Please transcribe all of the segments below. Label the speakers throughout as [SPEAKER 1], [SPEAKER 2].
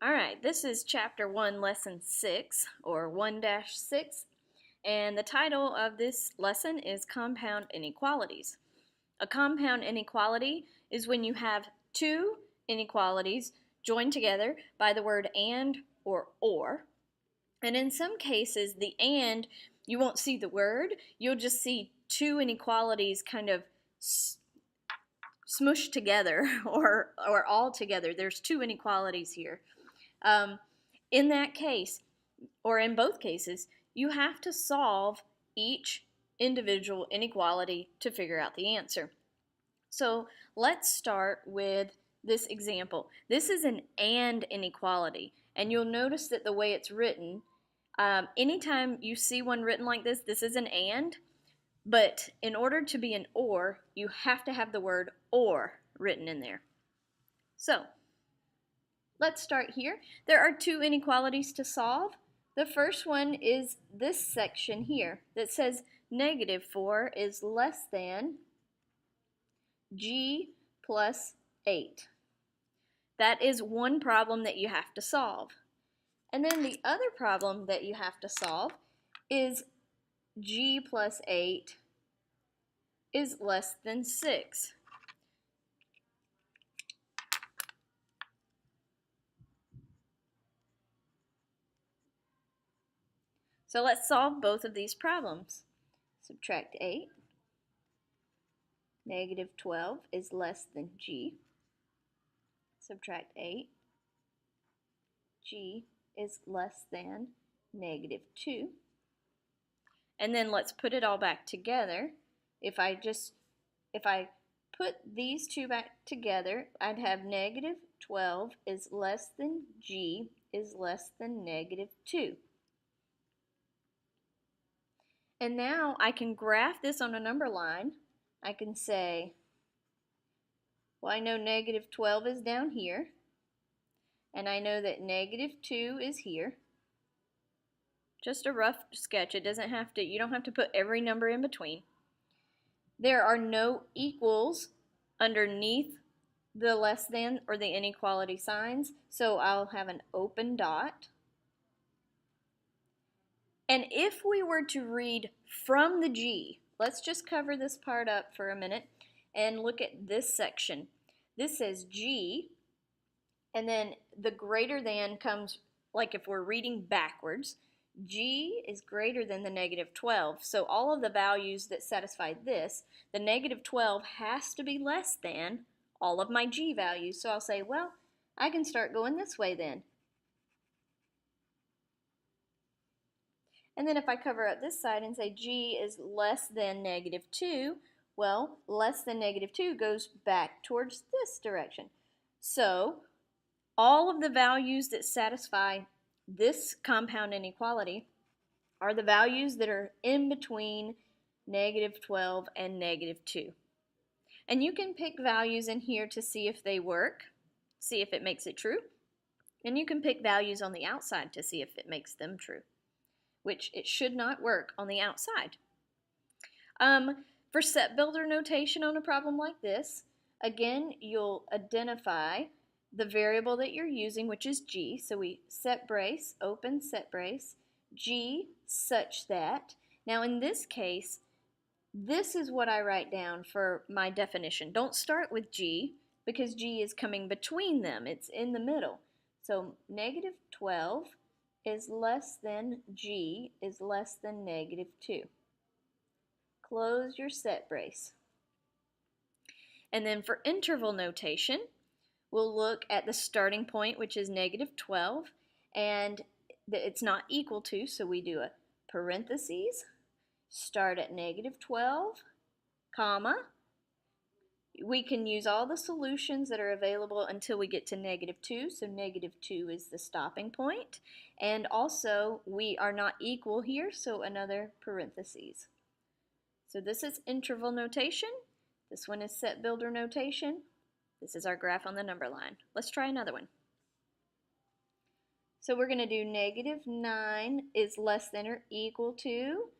[SPEAKER 1] All right, this is Chapter 1, Lesson 6, or 1-6, and the title of this lesson is Compound Inequalities. A compound inequality is when you have two inequalities joined together by the word and or. And in some cases, the and, you won't see the word, you'll just see two inequalities kind of smushed together or all together. There's two inequalities here. In that case, or in both cases, you have to solve each individual inequality to figure out the answer. So let's start with this example. This is an and inequality, and you'll notice that the way it's written, anytime you see one written like this is an and, but in order to be an or, you have to have the word or written in there. So let's start here. There are two inequalities to solve. The first one is this section here that says -4 is less than g plus 8. That is one problem that you have to solve. And then the other problem that you have to solve is g plus 8 is less than 6. So let's solve both of these problems. Subtract 8. -12 is less than g. Subtract 8. G is less than -2. And then let's put it all back together. If I put these two back together, I'd have -12 is less than g is less than -2. And now I can graph this on a number line. I can say, well, I know -12 is down here, and I know that -2 is here. Just a rough sketch. It doesn't have to, you don't have to put every number in between. There are no equals underneath the less than or the inequality signs, so I'll have an open dot. And if we were to read from the G, let's just cover this part up for a minute and look at this section. This says G, and then the greater than comes, like if we're reading backwards, G is greater than the -12. So all of the values that satisfy this, the -12 has to be less than all of my G values. So I'll say, well, I can start going this way then. And then if I cover up this side and say G is less than -2, well, less than -2 goes back towards this direction. So all of the values that satisfy this compound inequality are the values that are in between -12 and -2. And you can pick values in here to see if they work, see if it makes it true. And you can pick values on the outside to see if it makes them true, which it should not work on the outside. For set builder notation on a problem like this, again, you'll identify the variable that you're using, which is G. So we set brace, open set brace, G such that. Now in this case, this is what I write down for my definition. Don't start with G because G is coming between them. It's in the middle. So -12 is less than G is less than -2. Close your set brace. And then for interval notation, we'll look at the starting point, which is -12, and it's not equal to, so we do a parentheses, start at -12, comma. We can use all the solutions that are available until we get to -2, so -2 is the stopping point. And also, we are not equal here, so another parentheses. So this is interval notation. This one is set builder notation. This is our graph on the number line. Let's try another one. So we're going to do -9 is less than or equal to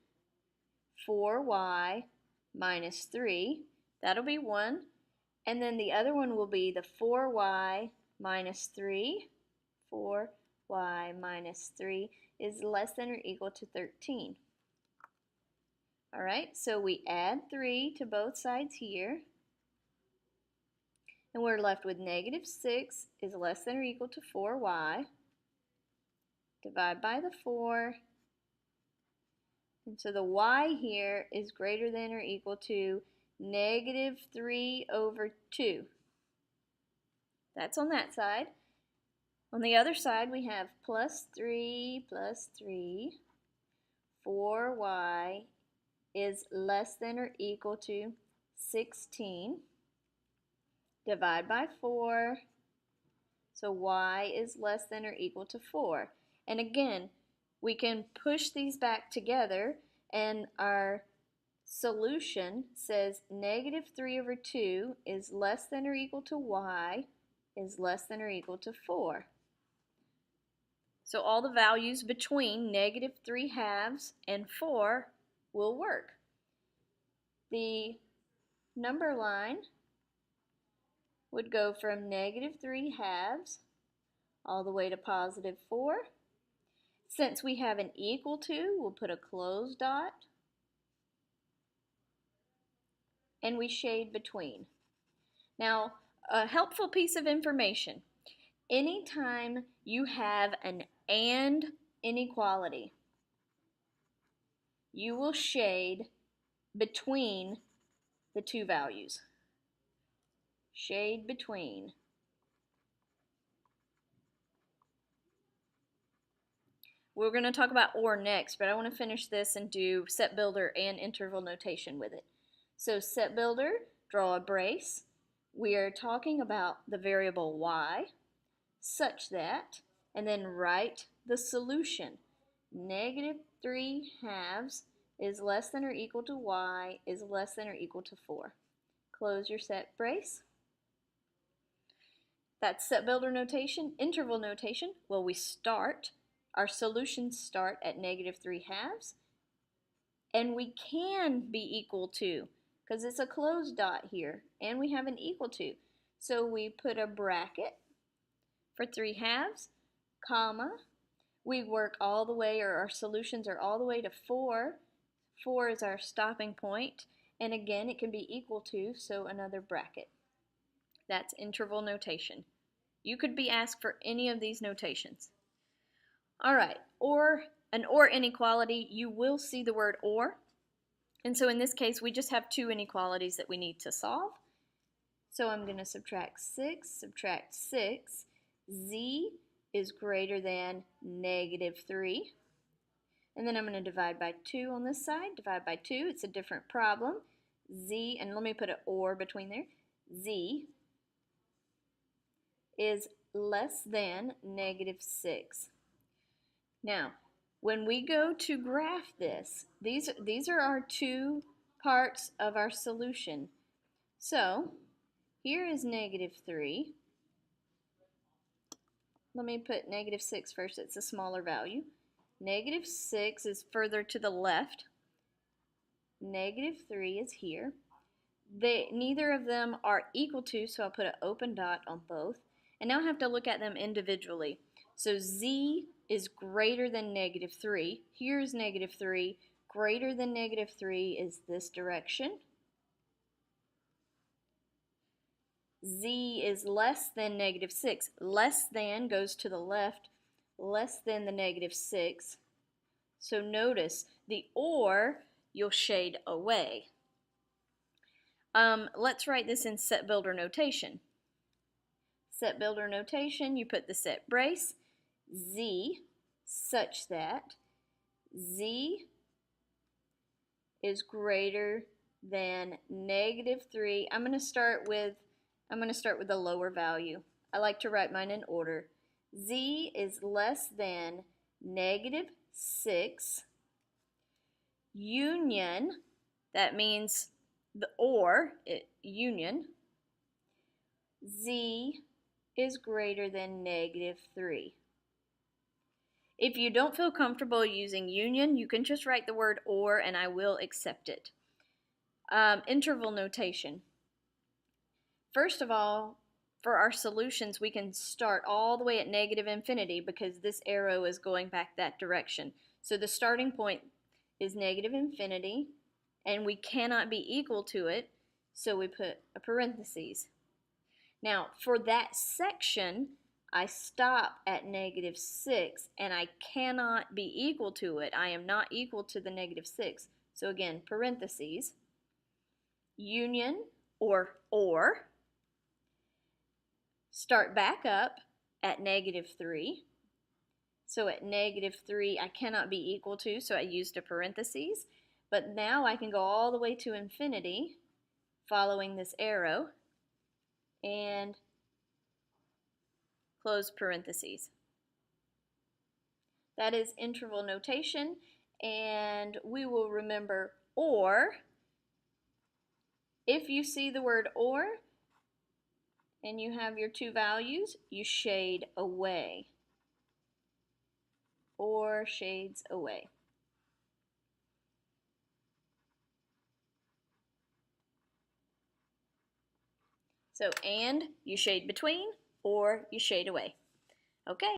[SPEAKER 1] 4y minus 3. That'll be 1. And then the other one will be the 4y minus 3 4y minus 3 is less than or equal to 13. All right, so we add 3 to both sides here, and we're left with negative 6 is less than or equal to 4y. Divide by the 4, and so the y here is greater than or equal to negative 3 over 2. That's on that side. On the other side, we have plus 3, 4y is less than or equal to 16. Divide by 4, so y is less than or equal to 4. And again, we can push these back together, and our solution says negative 3 over 2 is less than or equal to y is less than or equal to 4. So all the values between negative 3 halves and 4 will work. The number line would go from negative 3 halves all the way to positive 4. Since we have an equal to, we'll put a closed dot, and we shade between. Now, a helpful piece of information. Anytime you have an and inequality, you will shade between the two values. Shade between. We're going to talk about OR next, but I want to finish this and do set builder and interval notation with it. So set builder, draw a brace. We are talking about the variable y such that, and then write the solution. Negative 3 halves is less than or equal to y is less than or equal to 4. Close your set brace. That's set builder notation. Interval notation, well, our solutions start at negative 3 halves, and we can be equal to, because it's a closed dot here, and we have an equal to. So we put a bracket for 3 halves, comma, we work all the way, or our solutions are all the way to 4. 4 is our stopping point, and again, it can be equal to, so another bracket. That's interval notation. You could be asked for any of these notations. All right, an OR inequality, you will see the word OR. And so in this case, we just have two inequalities that we need to solve. So I'm going to subtract 6, z is greater than negative 3. And then I'm going to divide by 2 on this side. Divide by 2, it's a different problem. Z, and let me put an OR between there. Z is less than negative 6. Now, when we go to graph this, these are our two parts of our solution. So, here is negative 3. Let me put negative 6 first, it's a smaller value. Negative 6 is further to the left. Negative 3 is here. Neither of them are equal to, so I'll put an open dot on both. And now I have to look at them individually. So z is greater than negative 3. Here's negative 3. Greater than negative 3 is this direction. Z is less than negative 6. Less than goes to the left, less than the negative 6. So notice the OR, you'll shade away. Let's write this in set builder notation. Set builder notation, you put the set brace, z, such that z is greater than negative 3. I'm going to start with the lower value. I like to write mine in order. Z is less than negative 6. Union, that means the OR, union, z is greater than negative 3. If you don't feel comfortable using union, you can just write the word OR and I will accept it. Interval notation. First of all, for our solutions, we can start all the way at negative infinity because this arrow is going back that direction. So the starting point is negative infinity, and we cannot be equal to it, so we put a parentheses. Now, for that section, I stop at negative 6, and I cannot be equal to it. I am not equal to the negative 6. So again, parentheses, union, or start back up at negative 3. So at negative 3, I cannot be equal to, so I used a parentheses. But now I can go all the way to infinity following this arrow and close parentheses. That is interval notation, and we will remember or. If you see the word or and you have your two values, you shade away. Or shades away. So and you shade between, or you shade away. Okay.